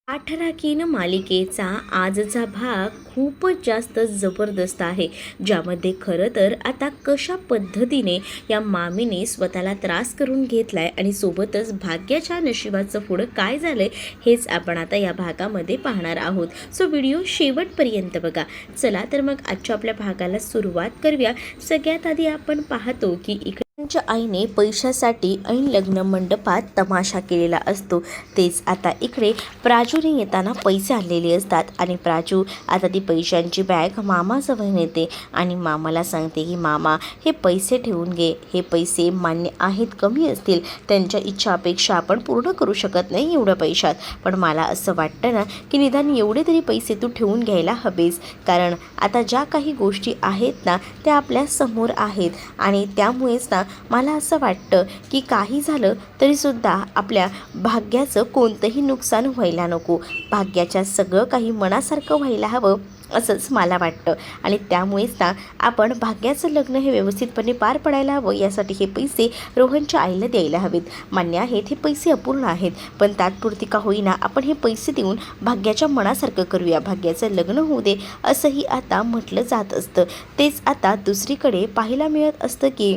आठराखीन मालिकेचा आजचा भाग खूपच जास्त जबरदस्त आहे, ज्यामध्ये खरं तर आता कशा पद्धतीने या मामीने स्वतःला त्रास करून घेतलाय आणि सोबतच भाग्याच्या नशिबाचं पुढं काय झालंय हेच आपण आता या भागामध्ये पाहणार आहोत. सो व्हिडिओ शेवटपर्यंत बघा. चला तर मग आजच्या आपल्या भागाला सुरुवात करूया. सगळ्यात आधी आपण पाहतो की त्यांच्या आईने पैशासाठी ऐन लग्न मंडपात तमाशा केलेला असतो. तेच आता इकडे प्राजूने येताना पैसे आणलेले असतात आणि प्राजू आता ती पैशांची बॅग मामाजवळ नेते आणि मामाला सांगते की मामा, हे पैसे ठेवून घे. हे पैसे मान्य आहेत, कमी असतील, त्यांच्या इच्छा अपेक्षा आपण पूर्ण करू शकत नाही एवढ्या पैशात, पण मला असं वाटतं ना की निदान एवढे तरी पैसे तू ठेवून घ्यायला हवेस, कारण आता ज्या काही गोष्टी आहेत ना त्या आपल्या समोर आहेत आणि त्यामुळेच ना मला असं वाटतं की काही झालं तरीसुद्धा आपल्या भाग्याचं कोणतंही नुकसान व्हायला नको. भाग्याच्या सगळं काही मनासारखं व्हायला हवं असंच मला वाटतं आणि त्यामुळेच ना आपण भाग्याचं लग्न हे व्यवस्थितपणे पार पडायला हवं, यासाठी हे पैसे रोहनच्या आईला द्यायला हवेत. मान्य आहेत, हे पैसे अपूर्ण आहेत, पण तात्पुरती का होईना आपण हे पैसे देऊन भाग्याच्या मनासारखं करूया, भाग्याचं लग्न होऊ दे, असंही आता म्हटलं जात असतं. तेच आता दुसरीकडे पाहायला मिळत असतं की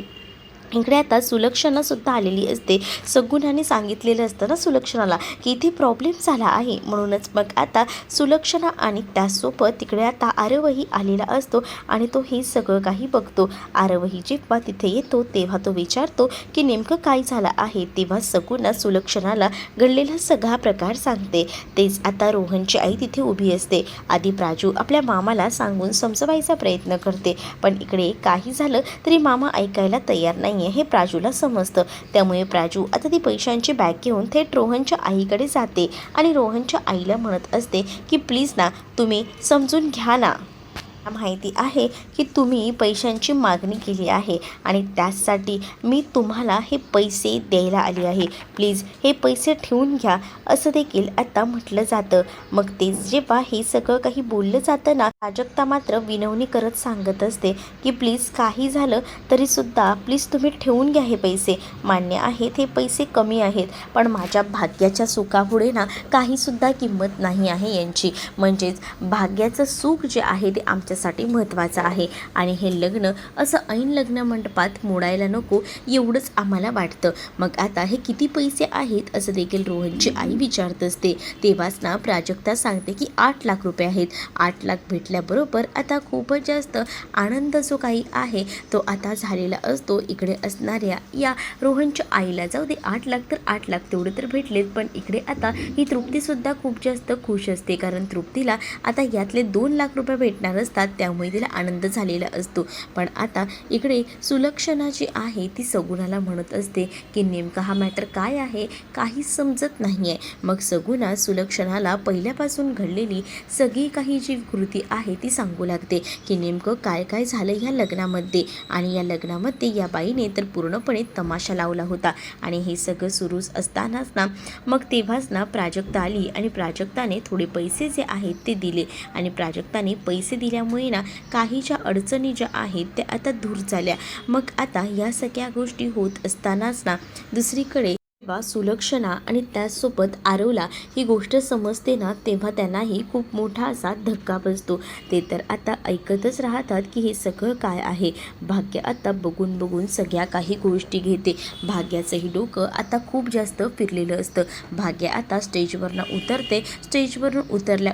इकडे आता सुलक्षणासुद्धा आलेली असते. सगुणाने सांगितलेलं असतं ना सुलक्षणाला की इथे प्रॉब्लेम झाला आहे, म्हणूनच मग आता सुलक्षणा आणि त्यासोबत तिकडे आता आरवही आलेला असतो आणि तो हे सगळं काही बघतो. आरवही जेव्हा तिथे येतो तेव्हा तो विचारतो की नेमकं काय झालं आहे. तेव्हा सगुणा सुलक्षणाला घडलेला सगळा प्रकार सांगते. तेच आता रोहनची आई तिथे उभी असते. आधी प्राजू आपल्या मामाला सांगून समजवायचा प्रयत्न करते, पण इकडे काही झालं तरी मामा ऐकायला तयार नाही हे प्राजूला समजतं. त्यामुळे प्राजू आता ती पैशांची बॅग घेऊन थेट रोहनच्या आईकडे जाते आणि रोहनच्या आईला म्हणत असते की प्लीज ना तुम्ही समजून घ्या ना, माहिती आहे की तुम्ही पैशांची मागणी केली आहे आणि त्यासाठी मी तुम्हाला हे पैसे द्यायला आले आहे, प्लीज हे पैसे ठेवून घ्या, असं देखील आता म्हटलं जातं. मग तेच जेव्हा हे सगळं काही बोललं जातं ना, प्राजक्ता मात्र विनवणी करत सांगत असते की प्लीज काही झालं तरीसुद्धा प्लीज तुम्ही ठेवून घ्या हे पैसे. मान्य आहेत, हे पैसे कमी आहेत, पण माझ्या भाग्याच्या सुखापुढे ना काहीसुद्धा किंमत नाही आहे यांची. म्हणजेच भाग्याचं सुख जे आहे ते आमच्या साठी महत्त्वाचं आहे आणि हे लग्न असं ऐन लग्न मंडपात मोडायला नको एवढंच आम्हाला वाटतं. मग आता हे किती पैसे आहेत असं देखील रोहनची आई विचारत असते. तेव्हाच ना प्राजक्ता सांगते की 8 लाख रुपये आहेत. 8 लाख भेटल्याबरोबर आता खूपच जास्त आनंद जो काही आहे तो आता झालेला असतो. इकडे असणाऱ्या या रोहनच्या आईला जाऊ दे 8 लाख तर 8 लाख तेवढे तर भेटलेत, पण इकडे आता ही तृप्तीसुद्धा खूप जास्त खुश असते, कारण तृप्तीला आता यातले 2 लाख रुपये भेटणार असतात, त्यामुळे तिला आनंद झालेला असतो. पण आता इकडे सुलक्षणा जी आहे ती सगुणाला म्हणत असते की नेमका हा मॅटर काय आहे, काही समजत नाही आहे. मग सगुणा सुलक्षणाला पहिल्यापासून घडलेली सगळी काही जी कृती आहे ती सांगू लागते की नेमकं काय काय झालं ह्या लग्नामध्ये, आणि या लग्नामध्ये या बाईने तर पूर्णपणे तमाशा लावला होता. आणि हे सगळं सुरूच असतानाच ना मग तेव्हाच ना प्राजक्ता आली आणि प्राजक्ताने थोडे पैसे जे आहेत ते दिले आणि प्राजक्ताने पैसे दिल्यामुळे ना काही ज्या अडचणी ज्या आहेत त्या आता दूर झाल्या. मग आता या सगळ्या गोष्टी होत असतानाच ना दुसरीकडे जेव्हा सुलक्षणा आणि त्याचसोबत आरवला ही गोष्ट समजते ना तेव्हा त्यांनाही खूप मोठा असा धक्का बसतो. ते तर आता ऐकतच राहतात की हे सगळं काय आहे. भाग्य आता बघून बघून सगळ्या काही गोष्टी घेते. भाग्याचंही डोकं आता खूप जास्त फिरलेलं असतं. भाग्य आता स्टेजवरनं उतरते. स्टेजवरून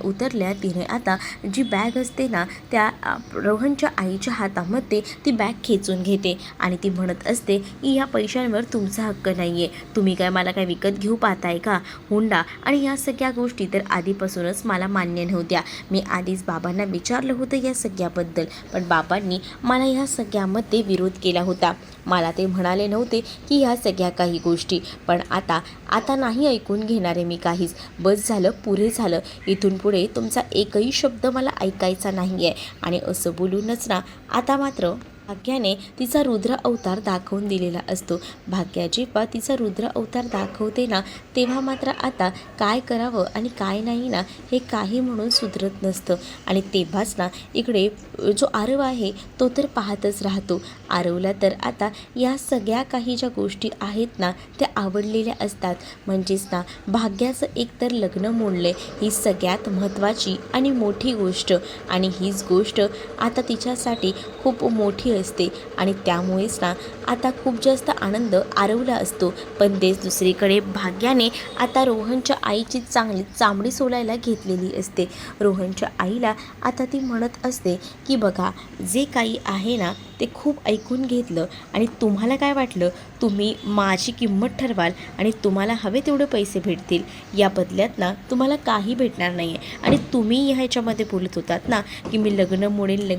उतरल्या तिने आता जी बॅग असते ना त्या रोहनच्या आईच्या हातामध्ये ती बॅग खेचून घेते आणि ती म्हणत असते की या पैशांवर तुमचा हक्क नाही आहे, तुम्ही काय मला काय विकत घेऊ पाहताय का हुंडा. आणि या सगळ्या गोष्टी तर आधीपासूनच मला मान्य नव्हत्या. मी आधीच बाबांना विचारलं होतं या सगळ्याबद्दल, पण बाबांनी मला या सगळ्यामध्ये विरोध केला होता. मला ते म्हणाले नव्हते की ह्या सगळ्या काही गोष्टी, पण आता नाही ऐकून घेणारे मी काहीच. बस झालं, पुरे झालं, इथून पुढे तुमचा एकही शब्द मला ऐकायचा नाही आहे. आणि असं बोलूनच ना आता मात्र भाग्याने तिचा रुद्र अवतार दाखवून दिलेला असतो. भाग्या जेव्हा तिचा रुद्र अवतार दाखवते ना, तेव्हा मात्र आता काय करावं आणि काय नाही ना, हे काही म्हणून सुधरत नसतं. आणि तेव्हाच ना इकडे जो आरव आहे तो तर पाहतच राहतो. आरवला तर आता या सगळ्या काही ज्या गोष्टी आहेत ना त्या आवडलेल्या असतात. म्हणजेच ना भाग्याचं एकतर लग्न मोडले ही सगळ्यात महत्त्वाची आणि मोठी गोष्ट, आणि हीच गोष्ट आता तिच्यासाठी खूप मोठी असते. आणि त्यामुळेच ना आता खूप जास्त आनंद आरवला असतो. पण तेच दुसरीकडे भाग्याने आता रोहनच्या आईची चांगली चामडी सोलायला घेतलेली असते. रोहनच्या आईला आता ती म्हणत असते की बघा, जे काही आहे ना ते खूप ऐकून घेतलं, आणि तुम्हाला काय वाटलं, तुम्ही माझी किंमत ठरवाल आणि तुम्हाला हवे तेवढे पैसे भेटतील. या बदल्यात ना तुम्हाला काही भेटणार नाही आहे. आणि तुम्ही ह्याच्यामध्ये बोलत होतात ना की मी लग्न मोडेल.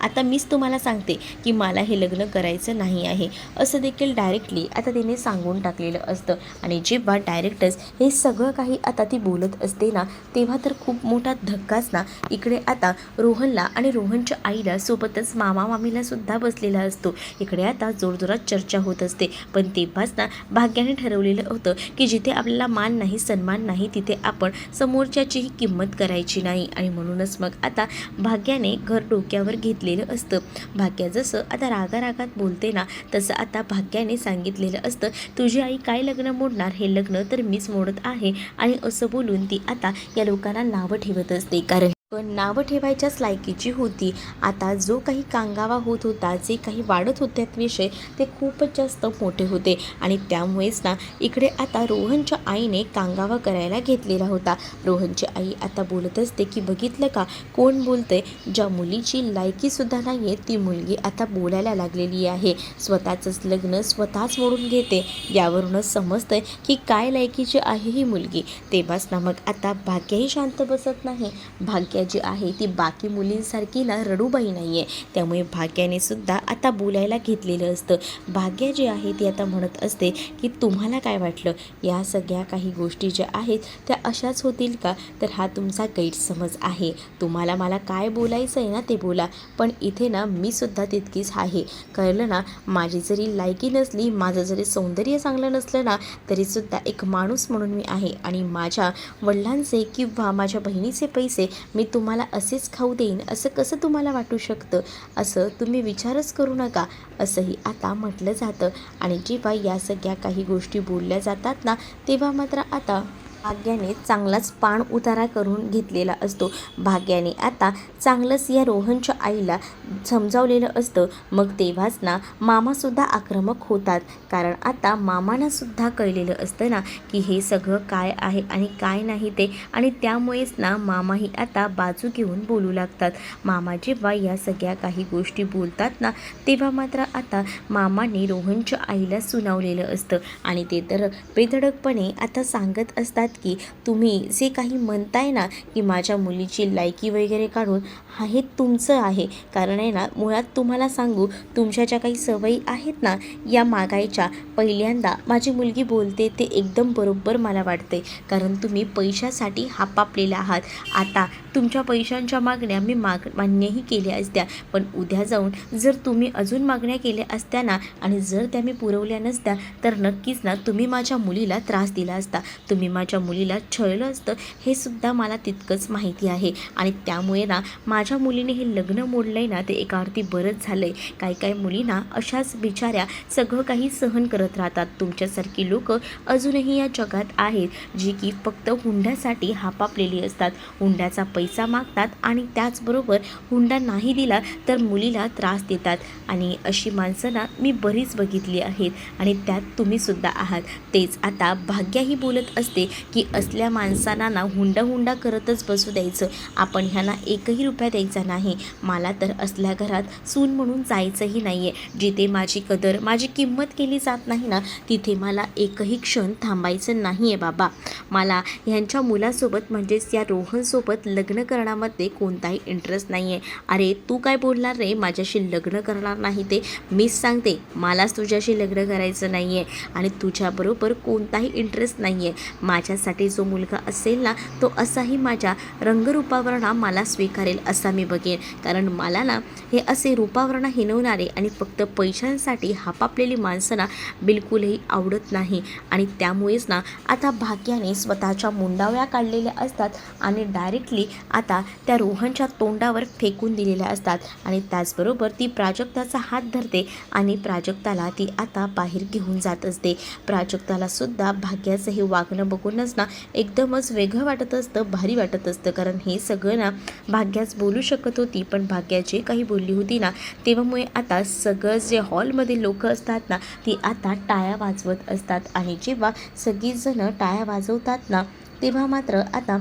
आता मीच तुम्हाला सांगते की मला हे लग्न करायचं नाही आहे, असं देखील डायरेक्टली आता तिने सांगून टाकलेलं असतं. आणि जेव्हा डायरेक्टच हे सगळं काही आता ती बोलत असते ना, तेव्हा तर खूप मोठा धक्काच ना इकडे आता रोहनला आणि रोहनच्या आईला सोबतच मामा मामीला सुद्धा बसलेला असतो. इकडे आता जोरजोरात चर्चा होत असते. पण तेव्हाच ना भाग्याने ठरवलेलं होतं की जिथे आपल्याला मान नाही, सन्मान नाही, तिथे आपण समोरच्याचीही किंमत करायची नाही. आणि म्हणूनच मग आता भाग्याने घर डोक्यावर घेतलेलं असतं. भाग्या जसं आता रागारागात बोलते ना, तसं आता भाग्याने सांगितलेलं असतं, तुझी आई काय लग्न मोडणार, हे लग्न तर मीच मोडत आहे. आणि असं बोलून ती आता या लोकांना नावं ठेवत असते. कारण पण नावं ठेवायच्याच लायकीची होती. आता जो काही कांगावा होत होता, जे काही वाढत होते विषय, ते खूपच जास्त मोठे होते. आणि त्यामुळेच ना इकडे आता रोहनच्या आईने कांगावा करायला घेतलेला होता. रोहनची आई आता बोलत असते की बघितलं का, कोण बोलते, ज्या मुलीची लायकीसुद्धा नाही आहे ती मुलगी आता बोलायला लागलेली आहे. स्वतःचंच लग्न स्वतःच मोडून घेते. यावरूनच समजतंय की काय लायकीची आहे ही मुलगी. तेव्हाच ना मग आता भाग्यही शांत बसत नाही. भाग्य जी आहे ती बाकी मुलींसारखी ना रडूबाई नाही आहे. त्यामुळे भाग्याने सुद्धा आता बोलायला घेतलेलं असतं. भाग्य जी आहे ती आता म्हणत असते की तुम्हाला काय वाटलं, या सगळ्या काही गोष्टी ज्या आहेत त्या अशाच होतील का, तर हा तुमचा गैरसमज आहे. तुम्हाला मला काय बोलायचं आहे ना ते बोला, पण इथे ना मी सुद्धा तितकीच आहे. कळलं ना, माझी जरी लायकी नसली, माझं जरी सौंदर्य चांगलं नसलं ना, तरीसुद्धा एक माणूस म्हणून मी आहे. आणि माझ्या वडिलांचे किंवा माझ्या बहिणीचे पैसे मी तुम्हाला असेच खाऊ देईन असं कसं तुम्हाला वाटू शकतं, असं तुम्ही विचारच करू नका, असंही आता म्हटलं जातं. आणि जेव्हा या सगळ्या काही गोष्टी बोलल्या जातात ना, तेव्हा मात्र आता भाग्याने चांगलाच पाण उतारा करून घेतलेला असतो. भाग्याने आता चांगलंच या रोहनच्या आईला समजावलेलं असतं. मग तेव्हाच ना मामासुद्धा आक्रमक होतात. कारण आता मामांनासुद्धा कळलेलं असतं ना की हे सगळं काय आहे आणि काय नाही ते. आणि त्यामुळेच ना मामाही आता बाजू घेऊन बोलू लागतात. मामा जेव्हा या सगळ्या काही गोष्टी बोलतात ना, तेव्हा मात्र आता मामाने रोहनच्या आईला सुनावलेलं असतं. आणि ते तर बेधडकपणे आता सांगत असतात की तुम्ही जे काही म्हणताय ना की माझ्या मुलीची लायकी वगैरे काढून, हा हे तुमचं आहे. कारण आहे ना, मुळात तुम्हाला सांगू, तुमच्या ज्या काही सवयी आहेत ना या मागायच्या, पहिल्यांदा माझी मुलगी बोलते ते एकदम बरोबर मला वाटते. कारण तुम्ही पैशासाठी हापापलेले आहात. आता तुमच्या पैशांच्या मागण्या मी मान्यही केल्या असत्या, पण उद्या जाऊन जर तुम्ही अजून मागण्या केल्या असत्या ना, आणि जर त्या मी पुरवल्या नसत्या, तर नक्कीच ना तुम्ही माझ्या मुलीला त्रास दिला असता, तुम्ही माझ्या मुलीला छळलं असतं, हे सुद्धा मला तितकंच माहिती आहे. आणि त्यामुळे ना माझ्या मुलीने हे लग्न मोडलंय ना, ते एका अर्थी बरंच झालंय. काही मुलींना अशाच बिचाऱ्या सगळं काही सहन करत राहतात. तुमच्यासारखी लोक अजूनही या जगात आहेत जी की फक्त हुंड्यासाठी हापापलेली असतात. हुंड्याचा पैसा मागतात आणि त्याचबरोबर हुंडा नाही दिला तर मुलीला त्रास देतात. आणि अशी माणसं ना मी बरीच बघितली आहेत, आणि त्यात तुम्हीसुद्धा आहात. तेच आता भाग्याही बोलत असते की असल्या माणसांना ना हुंडा करतच बसू द्यायचं, आपण ह्यांना एकही रुपया द्यायचा नाही. मला तर असल्या घरात सून म्हणून जायचंही नाही आहे. जिथे माझी कदर, माझी किंमत केली जात नाही ना, तिथे मला एकही क्षण थांबायचं नाही आहे बाबा. मला ह्यांच्या मुलासोबत म्हणजेच या रोहनसोबत लग्न करण्यामध्ये कोणताही इंटरेस्ट नाही आहे. अरे तू काय बोलणार रे, माझ्याशी लग्न करणार नाही ते मीच सांगते. मलाच तुझ्याशी लग्न करायचं नाही आहे आणि तुझ्याबरोबर कोणताही इंटरेस्ट नाही आहे. माझ्या माझ्यासाठी जो मुलगा असेल ना तो असाही माझ्या रंगरूपावर ना मला स्वीकारेल असा मी बघेन. कारण मला ना हे असे रूपावर ना हिणवणारे आणि फक्त पैशांसाठी हापापलेली माणसं ना बिलकुलही आवडत नाही. आणि त्यामुळेच ना आता भाग्याने स्वतःच्या मुंडाव्या काढलेल्या असतात आणि डायरेक्टली आता त्या रोहनच्या तोंडावर फेकून दिलेल्या असतात. आणि त्याचबरोबर ती प्राजक्ताचा हात धरते आणि प्राजक्ताला ती आता बाहेर घेऊन जात असते. प्राजक्ताला सुद्धा भाग्याचं हे वागणं बघूनच ना एकदमच वेगळं वाटत असतं, भारी वाटत असतं. कारण हे सगळं ना भाग्याच बोलू शकत होती, पण भाग्या जे काही बोलली होती ना तेव्हामुळे आता सगळं जे हॉलमध्ये लोक असतात ना ती आता टाळ्या वाजवत असतात. आणि जेव्हा सगळीजणं टाळ्या वाजवतात ना तेव्हा मात्र आता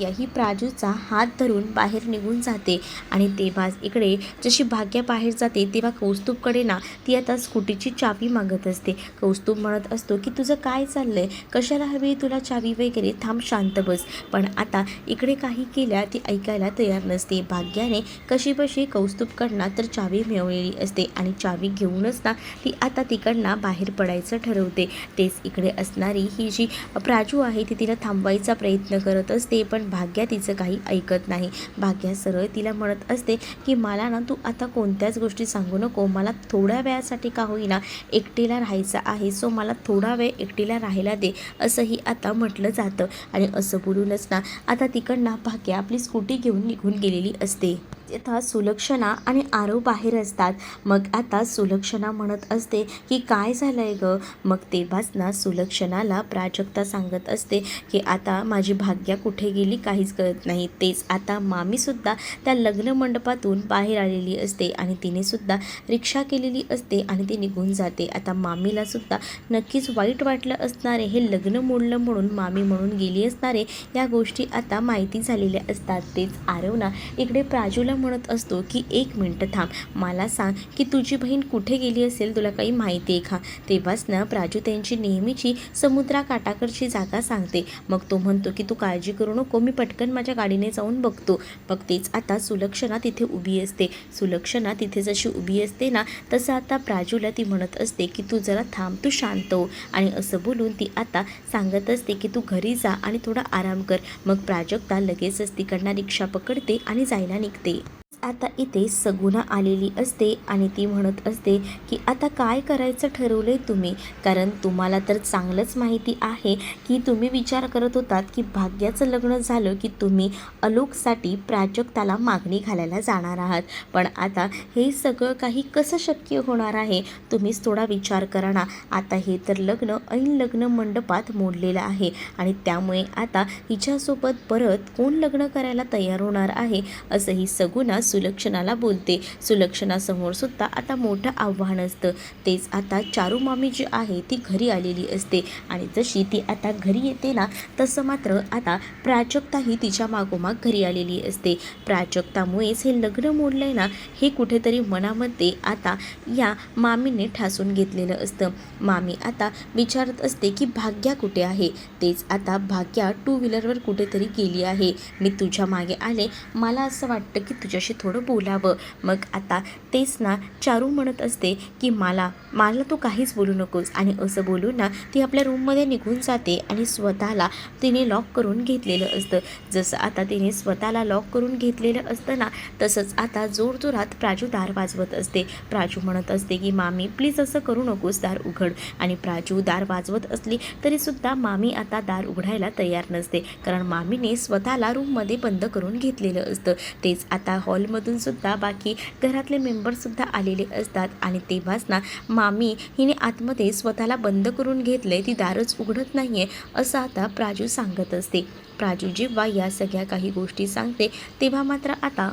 याही प्राजूचा हात धरून बाहेर निघून जाते. आणि तेव्हाच इकडे जशी भाग्या बाहेर जाते तेव्हा कौस्तुभकडे ना ती आता स्कूटीची चावी मागत असते. कौस्तुभ म्हणत असतो की तुझं काय चाललंय, कशाला हवी तुला चावी वगैरे, थांब शांत बस. पण आता इकडे काही केल्या ती ऐकायला तयार नसते. भाग्याने कशीबशी कौस्तुभकडनं तर चावी मिळवलेली असते आणि चावी घेऊनच ना ती आता तिकडनं बाहेर पडायचं ठरवते. तेच इकडे असणारी ही जी प्राजू आहे ती तिला थांबवायचा प्रयत्न करत असते, पण भाग्या तिचं काही ऐकत नाही. भाग्या सरळ तिला म्हणत असते की मला ना तू आता कोणत्याच गोष्टी सांगू नको, मला थोड्या वेळासाठी का होईना एकटीला राहायचं आहे, सो मला थोडा वेळ एकटीला राहायला दे असंही आता म्हटलं जातं. आणि असं बोलूनच ना आता तिकडनं भाग्या आपली स्कूटी घेऊन निघून गेलेली असते. आता सुलक्षणा आणि आरव बाहेर असतात. मग आता सुलक्षणा म्हणत असते की काय झालंय ग. मग तेव्हाच ना सुलक्षणाला प्राजक्ता सांगत असते की आता माझी भाग्या कुठे गेली काहीच कळत नाही. तेच आता मामीसुद्धा त्या लग्न मंडपातून बाहेर आलेली असते आणि तिने सुद्धा रिक्षा केलेली असते आणि ती निघून जाते. आता मामीला सुद्धा नक्कीच वाईट वाटलं असणारे, हे लग्न मोडलं म्हणून मामी म्हणून गेली असणारे या गोष्टी आता माहिती झालेल्या असतात. तेच आरव ना इकडे प्राजूला म्हणत असतो की 1 मिनिट थांब, मला सांग की तुझी बहीण कुठे गेली असेल, तुला काही माहिती आहे का. तेव्हाच ना प्राजू त्यांची नेहमीची समुद्राकाठाकडची जागा सांगते. मग तो म्हणतो की तू काळजी करू नको, मी पटकन माझ्या गाडीने जाऊन बघतो. बघतेच आता सुलक्षणा तिथे उभी असते. सुलक्षणा तिथे जशी उभी असते ना तसं आता प्राजूला ती म्हणत असते की तू जरा थांब, तू शांत हो. आणि असं बोलून ती आता सांगत असते की तू घरी जा आणि थोडा आराम कर. मग प्राजक्ता लगेचच तिकडनं रिक्षा पकडते आणि जायला निघते. आता इथे सगुणा आलेली असते आणि ती म्हणत असते की आता काय करायचं ठरवलंय तुम्ही, कारण तुम्हाला तर चांगलंच माहिती आहे की तुम्ही विचार करत होतात की भाग्याचं लग्न झालं की तुम्ही अलोकसाठी प्राजक्ताला मागणी घालायला जाणार आहात. पण आता हे सगळं काही कसं शक्य होणार आहे, तुम्हीच थोडा विचार करा ना. आता हे तर लग्न ऐन लग्न मंडपात मोडलेलं आहे आणि त्यामुळे आता हिच्यासोबत परत कोण लग्न करायला तयार होणार आहे असंही सगुणा सुलक्षणाला बोलते. सुलक्षणासमोर सुद्धा आता मोठं आव्हान असतं. तेच आता चारू मामी जी आहे ती घरी आलेली असते आणि जशी ती आता घरी येते ना तसं मात्र आता प्राजक्ताही तिच्या मागोमाग घरी आलेली असते. प्राजक्तामुळेच हे लग्न मोडलंय ना हे कुठेतरी मनामध्ये आता या मामीने ठासून घेतलेलं असतं. मामी आता विचारत असते की भाग्या कुठे आहे. तेच आता भाग्या 2 व्हीलरवर कुठेतरी गेली आहे. मी तुझ्या मागे आले, मला असं वाटतं की तुझ्याशी थोडं बोलावं. मग आता तेच ना चारू म्हणत असते की मला तू काहीच बोलू नकोस. आणि असं बोलून ना ती आपल्या रूममध्ये निघून जाते आणि स्वतःला तिने लॉक करून घेतलेलं असतं. जसं आता तिने स्वतःला लॉक करून घेतलेलं असतं ना तसंच आता जोरजोरात प्राजू दार वाजवत असते. प्राजू म्हणत असते की मामी प्लीज असं करू नकोस, दार उघड. आणि प्राजू दार वाजवत असली तरीसुद्धा मामी आता दार उघडायला तयार नसते, कारण मामीने स्वतःला रूममध्ये बंद करून घेतलेलं असतं. तेच आता हॉलमधून सुद्धा बाकी घरातले मेंबरसुद्धा आलेले असतात आणि तेव्हाच ना मामी हिने आतमध्ये स्वतःला बंद करून घेतले, ती दारच उघडत नाहीये असं आता प्राजू सांगत असते. प्राजू जेव्हा या सगळ्या काही गोष्टी सांगते तेव्हा मात्र आता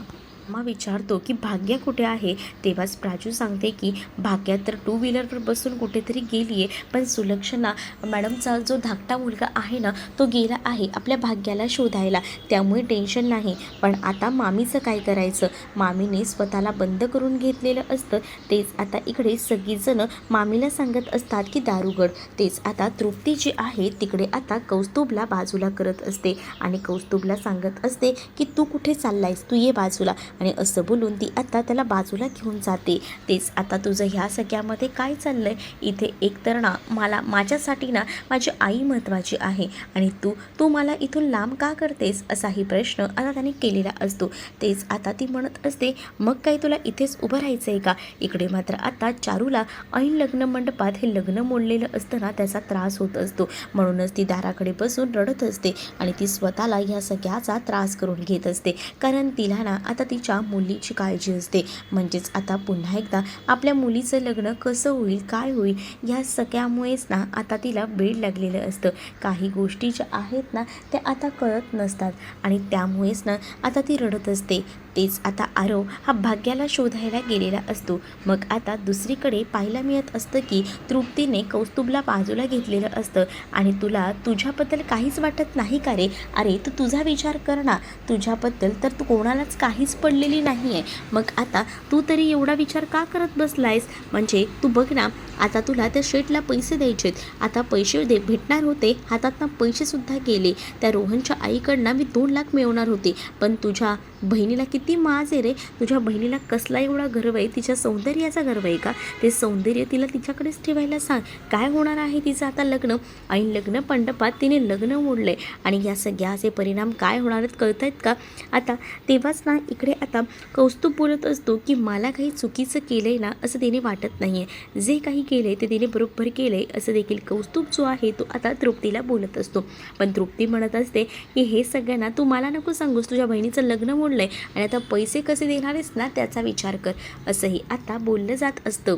मग विचारतो की भाग्या कुठे आहे. तेव्हाच प्राजू सांगते की भाग्या तर 2 व्हीलरवर बसून कुठेतरी गेली आहे, पण सुलक्षणा मॅडमचा जो धाकटा मुलगा आहे ना तो गेला आहे आपल्या भाग्याला शोधायला, त्यामुळे टेन्शन नाही. पण आता मामीचं काय करायचं, मामीने स्वतःला बंद करून घेतलेलं असतं. तेच आता इकडे सगळीजणं मामीला सांगत असतात की दार उघड. तेच आता तृप्ती जी आहे तिकडे आता कौस्तुभला बाजूला करत असते आणि कौस्तुभला सांगत असते की तू कुठे चाललायस, तू ये बाजूला. आणि असं बोलून ती आता त्याला बाजूला घेऊन जाते. तेच आता तुझं ह्या सगळ्यामध्ये काय चाललं आहे? इथे एकतर ना मला माझ्यासाठी ना माझी आई महत्त्वाची आहे आणि तू तू मला इथून लांब का करतेस असाही प्रश्न आता त्याने केलेला असतो. तेच आता ती म्हणत असते, मग काही तुला इथेच उभं राहायचं आहे का? इकडे मात्र आता चारूला ऐन लग्न मंडपात हे लग्न मोडलेलं असताना त्याचा त्रास होत असतो. म्हणूनच ती दाराकडे बसून रडत असते आणि ती स्वतःला ह्या सगळ्याचा त्रास करून घेत असते. कारण तिला ना आता तिच्या मुलीची काळजी असते. म्हणजेच आता पुन्हा एकदा आपल्या मुलीचं लग्न कसं होईल, काय होईल, ह्या सगळ्यामुळेच ना आता तिला वेड लागलेलं असतं. काही गोष्टी ज्या आहेत ना त्या आता कळत नसतात आणि त्यामुळेच ना आता ती रडत असते. तेच आता आरव हा भाग्याला शोधायला गेलेला असतो. मग आता दुसरीकडे पाहायला मिळत असतं की तृप्तीने कौस्तुभला बाजूला घेतलेलं असतं आणि तुला तुझ्याबद्दल काहीच वाटत नाही का रे? अरे तू तुझा विचार कर ना, तुझ्याबद्दल तर तू कोणालाच काहीच पडलेली नाही आहे. मग आता तू तरी एवढा विचार का करत बसलायस? म्हणजे तू बघ ना, आता तुला त्या शेठला पैसे द्यायचेत. आता पैसे भेटणार होते, हातातनं पैसेसुद्धा गेले. त्या रोहनच्या आईकडनं मी 2 लाख मिळवणार होते, पण तुझ्या बहिणीला किती माज आहे रे? तुझ्या बहिणीला कसला एवढा गर्व आहे? तिच्या सौंदर्याचा गर्व आहे का? ते सौंदर्य तिला तिच्याकडेच ठेवायला सांग. काय होणार आहे तिचं आता लग्न? ऐन लग्न मंडपात तिने लग्न मोडलंय आणि या सगळ्याचे परिणाम काय होणार आहेत कळत आहेत का? आता तेव्हाच ना इकडे आता कौस्तुभ बोलत असतो की मला काही चुकीचं केलंय ना असं तिने वाटत नाही आहे. जे काही केलंय ते तिने बरोबर केलंय असं देखील कौस्तुभ जो आहे तो आता तृप्तीला बोलत असतो. पण तृप्ती म्हणत असते की हे सगळ्यांना तू मला नको सांगूस, तुझ्या बहिणीचं लग्न मोडलंय आणि आता पैसे कसे देणार आहेस ना त्याचा विचार कर, असंही आता बोललं जात असतं.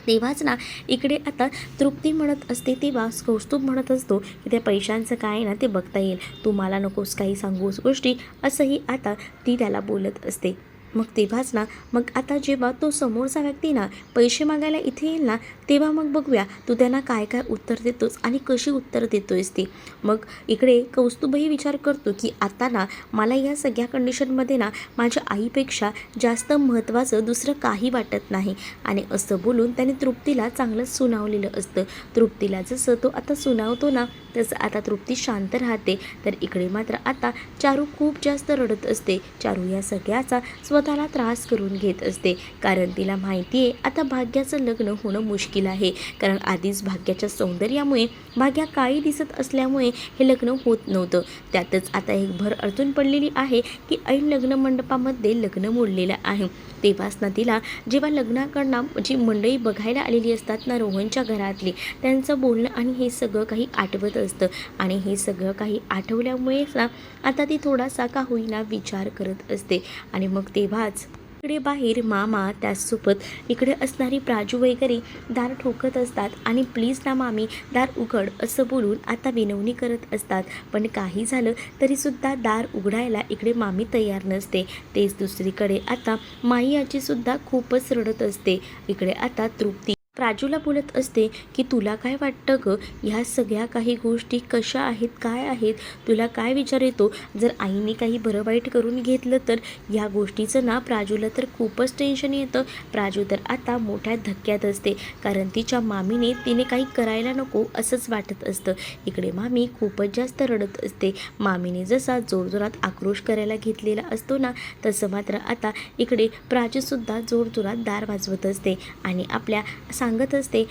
तेव्हाच ना इकडे आता तृप्ती म्हणत असते तेव्हा कौस्तुभ म्हणत असतो की त्या पैशांचं काय आहे ना ते बघता येईल, तू मला नकोस काही सांगूस गोष्टी, असंही आता ती त्याला बोलत असते. मग तेव्हाच ना मग आता जेव्हा तो समोरचा व्यक्ती ना पैसे मागायला इथे येईल ना तेव्हा मग बघूया तू त्यांना काय काय उत्तर देतोस आणि कशी उत्तर देतोयस ती. मग इकडे कौस्तुभही विचार करतो की आता ना मला या सगळ्या कंडिशनमध्ये ना माझ्या आईपेक्षा जास्त महत्त्वाचं दुसरं काही वाटत नाही आणि असं बोलून त्याने तृप्तीला चांगलंच सुनावलेलं असतं. तृप्तीला जसं तो आता सुनावतो ना तसं आता तृप्ती शांत राहते. तर इकडे मात्र आता चारू खूप जास्त रडत असते. चारू या सगळ्याचा स्वतःला त्रास करून घेत असते कारण तिला माहिती आहे आता भाग्याचं लग्न होणं मुश्किल आहे. कारण आधीच भाग्याच्या सौंदर्यामुळे भाग्या काळी दिसत असल्यामुळे हे लग्न होत नव्हतं. त्यातच आता एक भर अडचण पडलेली आहे की ऐन लग्न मंडपामध्ये लग्न मोडलेलं आहे. तेव्हाच ना तिला जेव्हा लग्नाकडनं जी मंडळी बघायला आलेली असतात ना रोहनच्या घरातली, त्यांचं बोलणं आणि हे सगळं काही आठवत असतं आणि हे सगळं काही आठवल्यामुळेच ना आता ती थोडासा का होईना विचार करत असते. आणि मग तेव्हाच इकडे बाहेर मामा त्याचसोबत इकडे असणारी प्राजू वगैरे दार ठोकत असतात आणि प्लीज ना मामी दार उघड असं बोलून आता विनवणी करत असतात. पण काही झालं तरीसुद्धा दार उघडायला इकडे मामी तयार नसते. तेच दुसरीकडे आता माई आजीसुद्धा खूपच रडत असते. इकडे आता तृप्ती प्राजूला बोलत असते की तुला काय वाटतं गं, ह्या सगळ्या काही गोष्टी कशा आहेत, काय आहेत, तुला काय विचार येतो? जर आईने काही बरं वाईट करून घेतलं तर ह्या गोष्टीचं ना प्राजूला तर खूपच टेन्शन येतं. प्राजू तर आता मोठ्या धक्क्यात असते कारण तिच्या मामीने तिने काही करायला नको असंच वाटत असतं. इकडे मामी खूपच जास्त रडत असते. मामीने जसा जोरजोरात आक्रोश करायला घेतलेला असतो ना तसं मात्र आता इकडे प्राजूसुद्धा जोरजोरात दार वाजवत असते आणि आपल्या सांगत असते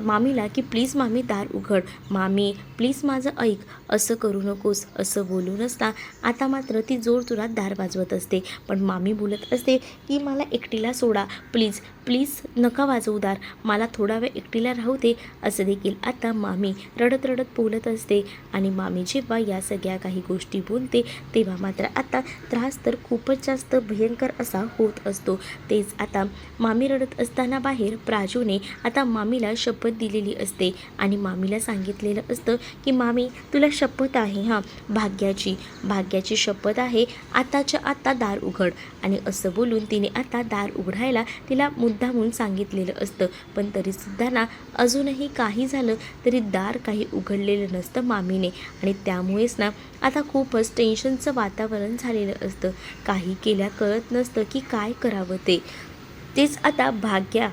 मामीला की प्लीज मामी दार उघड, मामी प्लीज माझं ऐक, असं करू नकोस असं बोलूनच ना आता मात्र ती जोरजोरात दार वाजवत असते. पण मामी बोलत असते की मला एकटीला सोडा, प्लीज प्लीज नका वाजवू दार, मला थोडा वेळ एकटीला राहू दे, असं देखील आता मामी रडत रडत बोलत असते. आणि मामी जेव्हा या सगळ्या काही गोष्टी बोलते तेव्हा मात्र आता त्रास तर खूपच जास्त भयंकर असा होत असतो. तेच आता मामी रडत असताना बाहेर प्राजूने आता मामीला शपथ दिलेली असते आणि मामीला सांगितलेलं असतं की मामी तुला शपथ आहे, हां भाग्याची शपथ आहे, आताच्या आता दार उघड. आणि असं बोलून तिने आता दार उघडायला तिला मुद्दामून सांगितलेलं असतं. पण तरीसुद्धा ना अजूनही काही झालं तरी दार काही उघडलेलं नसतं मामीने आणि त्यामुळेच ना आता खूपच टेन्शनचं वातावरण झालेलं असतं. काही केल्या कळत नसतं की काय करावं ते. तेच आता भाग्या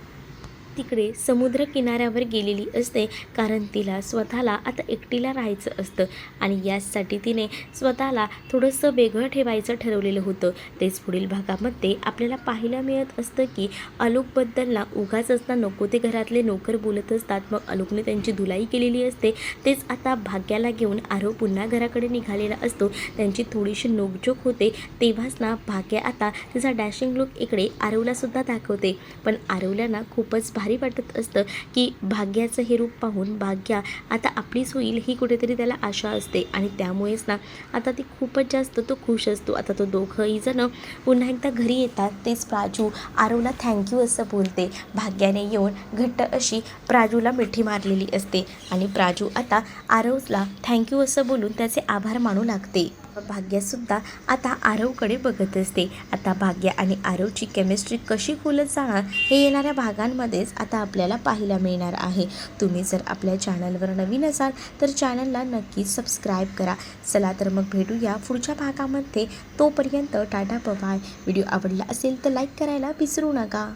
तिकडे समुद्र किनाऱ्यावर गेलेली असते, कारण तिला स्वतःला आता एकटीला राहायचं असतं आणि यासाठी तिने स्वतःला थोडंसं वेगळं ठेवायचं ठरवलेलं होतं. तेच पुढील भागामध्ये आपल्याला पाहायला मिळत असतं की आलोकबद्दल ना उगाच असता नको ते घरातले नोकर बोलत असतात. मग आलोकने त्यांची धुलाई केलेली असते. तेच आता भाग्याला घेऊन आरव पुन्हा घराकडे निघालेला असतो. त्यांची थोडीशी नोकझोक होते. तेव्हाच ना भाग्या आता तिचा डॅशिंग लुक इकडे आरवला सुद्धा दाखवते. पण आरवला ना खूपच भारी वाटत असतं की भाग्याचं हे रूप पाहून भाग्या आता आपलीच होईल ही कुठेतरी त्याला आशा असते आणि त्यामुळेच ना आता ती खूपच जास्त तो खुश असतो. आता तो दोघंही जण पुन्हा एकदा घरी येतात. तेच प्राजू आरवला थँक्यू असं बोलते. भाग्याने येऊन घट्ट अशी प्राजूला मिठी मारलेली असते आणि प्राजू आता आरवला थँक्यू असं बोलून त्याचे आभार मानू लागते. भाग्यासुद्धा आता आरवकडे बघत असते. आता भाग्या आणि आरवची केमिस्ट्री कशी खुलत जाणार हे येणाऱ्या भागांमध्येच आता आपल्याला पाहायला मिळणार आहे. तुम्ही जर आपल्या चॅनलवर नवीन असाल तर चॅनलला नक्कीच सबस्क्राईब करा. चला तर मग भेटूया पुढच्या भागामध्ये. तोपर्यंत टाटा बाय. व्हिडिओ आवडला असेल तर लाईक करायला विसरू नका.